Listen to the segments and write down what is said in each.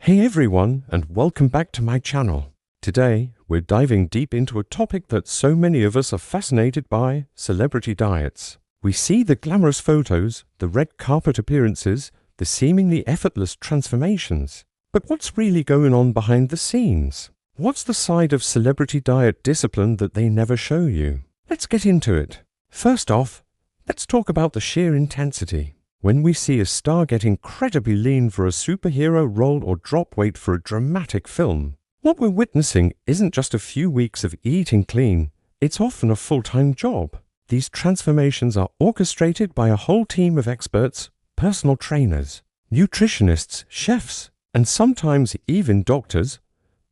Hey everyone, and welcome back to my channel. Today, we're diving deep into a topic that so many of us are fascinated by: celebrity diets. We see the glamorous photos, the red carpet appearances, the seemingly effortless transformations. But what's really going on behind the scenes? What's the side of celebrity diet discipline that they never show you? Let's get into it. First off, let's talk about the sheer intensity. When we see a star get incredibly lean for a superhero role or drop weight for a dramatic film, what we're witnessing isn't just a few weeks of eating clean, it's often a full-time job. These transformations are orchestrated by a whole team of experts, personal trainers, nutritionists, chefs, and sometimes even doctors.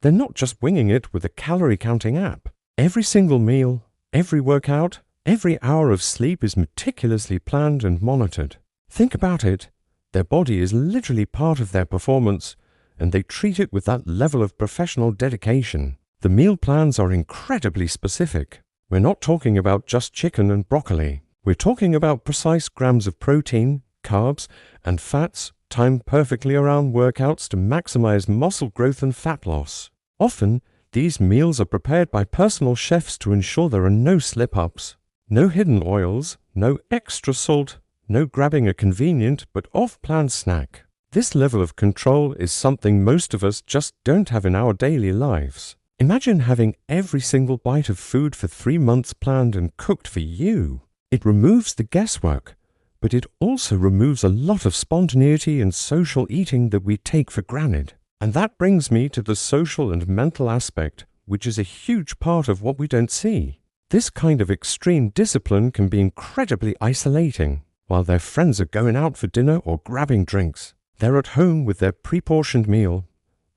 They're not just winging it with a calorie-counting app. Every single meal, every workout, every hour of sleep is meticulously planned and monitored. Think about it. Their body is literally part of their performance, and they treat it with that level of professional dedication. The meal plans are incredibly specific. We're not talking about just chicken and broccoli. We're talking about precise grams of protein, carbs, and fats timed perfectly around workouts to maximize muscle growth and fat loss. Often, these meals are prepared by personal chefs to ensure there are no slip-ups, no hidden oils, no extra salt, no grabbing a convenient but off-plan snack. This level of control is something most of us just don't have in our daily lives. Imagine having every single bite of food for 3 months planned and cooked for you. It removes the guesswork, but it also removes a lot of spontaneity and social eating that we take for granted. And that brings me to the social and mental aspect, which is a huge part of what we don't see. This kind of extreme discipline can be incredibly isolating. While their friends are going out for dinner or grabbing drinks, they're at home with their pre-portioned meal.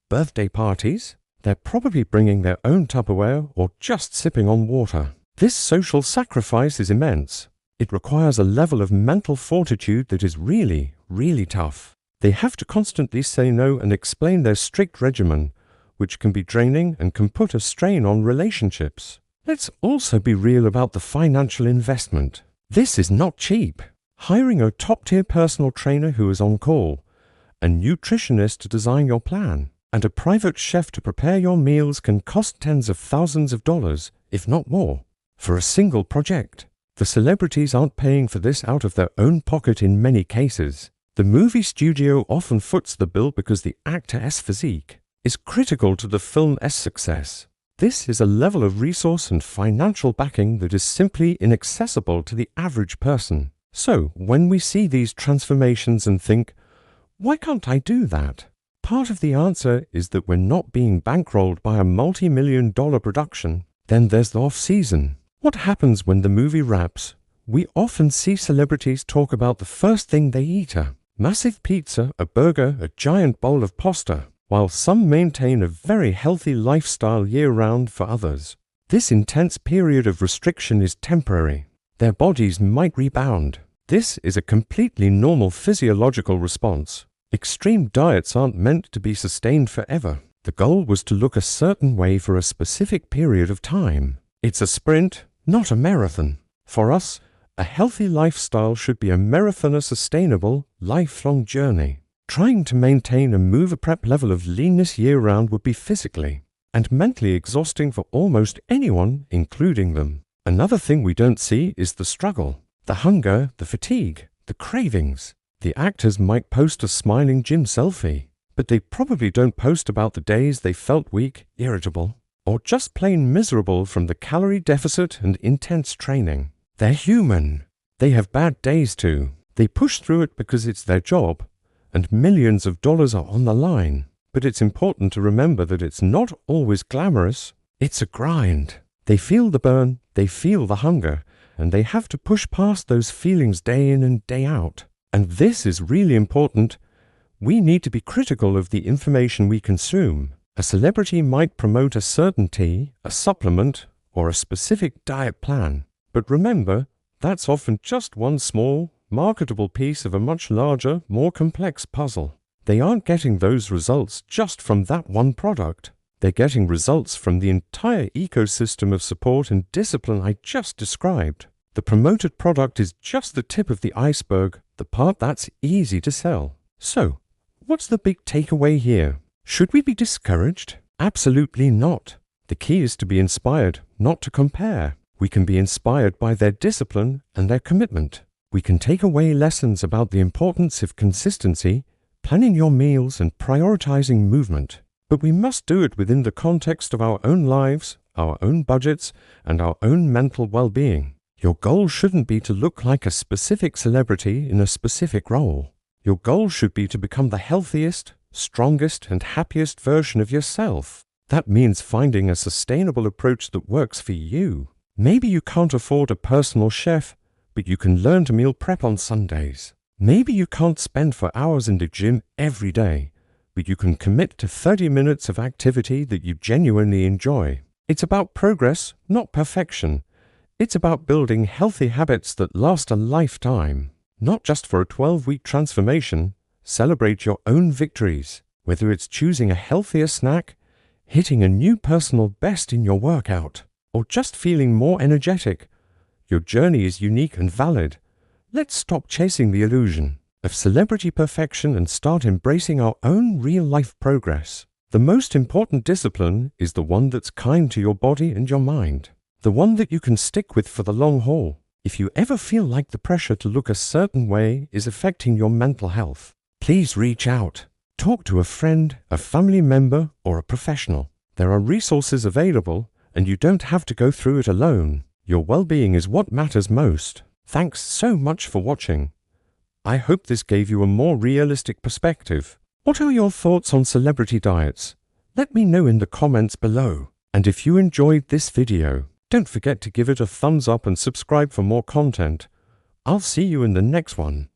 Birthday parties, they're probably bringing their own Tupperware or just sipping on water. This social sacrifice is immense. It requires a level of mental fortitude that is really, really tough. They have to constantly say no and explain their strict regimen, which can be draining and can put a strain on relationships. Let's also be real about the financial investment. This is not cheap. Hiring a top-tier personal trainer who is on call, a nutritionist to design your plan, and a private chef to prepare your meals can cost tens of thousands of dollars, if not more, for a single project. The celebrities aren't paying for this out of their own pocket in many cases. The movie studio often foots the bill because the actor's physique is critical to the film's success. This is a level of resource and financial backing that is simply inaccessible to the average person. So, when we see these transformations and think, why can't I do that? Part of the answer is that we're not being bankrolled by a multi-million-dollar production. Then there's the off-season. What happens when the movie wraps? We often see celebrities talk about the first thing they eat: a massive pizza, a burger, a giant bowl of pasta, while some maintain a very healthy lifestyle year-round for others. This intense period of restriction is temporary. Their bodies might rebound. This is a completely normal physiological response. Extreme diets aren't meant to be sustained forever. The goal was to look a certain way for a specific period of time. It's a sprint, not a marathon. For us, a healthy lifestyle should be a marathon, a sustainable, lifelong journey. Trying to maintain a mover prep level of leanness year-round would be physically and mentally exhausting for almost anyone, including them. Another thing we don't see is the struggle. The hunger, the fatigue, the cravings. The actors might post a smiling gym selfie, but they probably don't post about the days they felt weak, irritable, or just plain miserable from the calorie deficit and intense training. They're human. They have bad days too. They push through it because it's their job, and millions of dollars are on the line. But it's important to remember that it's not always glamorous. It's a grind. They feel the burn, they feel the hunger, and they have to push past those feelings day in and day out. And this is really important. We need to be critical of the information we consume. A celebrity might promote a certain tea, a supplement, or a specific diet plan. But remember, that's often just one small, marketable piece of a much larger, more complex puzzle. They aren't getting those results just from that one product. They're getting results from the entire ecosystem of support and discipline I just described. The promoted product is just the tip of the iceberg, the part that's easy to sell. So, what's the big takeaway here? Should we be discouraged? Absolutely not. The key is to be inspired, not to compare. We can be inspired by their discipline and their commitment. We can take away lessons about the importance of consistency, planning your meals, and prioritizing movement. But we must do it within the context of our own lives, our own budgets, and our own mental well-being. Your goal shouldn't be to look like a specific celebrity in a specific role. Your goal should be to become the healthiest, strongest, and happiest version of yourself. That means finding a sustainable approach that works for you. Maybe you can't afford a personal chef, but you can learn to meal prep on Sundays. Maybe you can't spend 4 hours in the gym every day, but you can commit to 30 minutes of activity that you genuinely enjoy. It's about progress, not perfection. It's about building healthy habits that last a lifetime. Not just for a 12-week transformation. Celebrate your own victories, whether it's choosing a healthier snack, hitting a new personal best in your workout, or just feeling more energetic. Your journey is unique and valid. Let's stop chasing the illusion of celebrity perfection and start embracing our own real-life progress. The most important discipline is the one that's kind to your body and your mind, the one that you can stick with for the long haul. If you ever feel like the pressure to look a certain way is affecting your mental health, please reach out. Talk to a friend, a family member, or a professional. There are resources available, and you don't have to go through it alone. Your well-being is what matters most. Thanks so much for watching. I hope this gave you a more realistic perspective. What are your thoughts on celebrity diets? Let me know in the comments below. And if you enjoyed this video, don't forget to give it a thumbs up and subscribe for more content. I'll see you in the next one.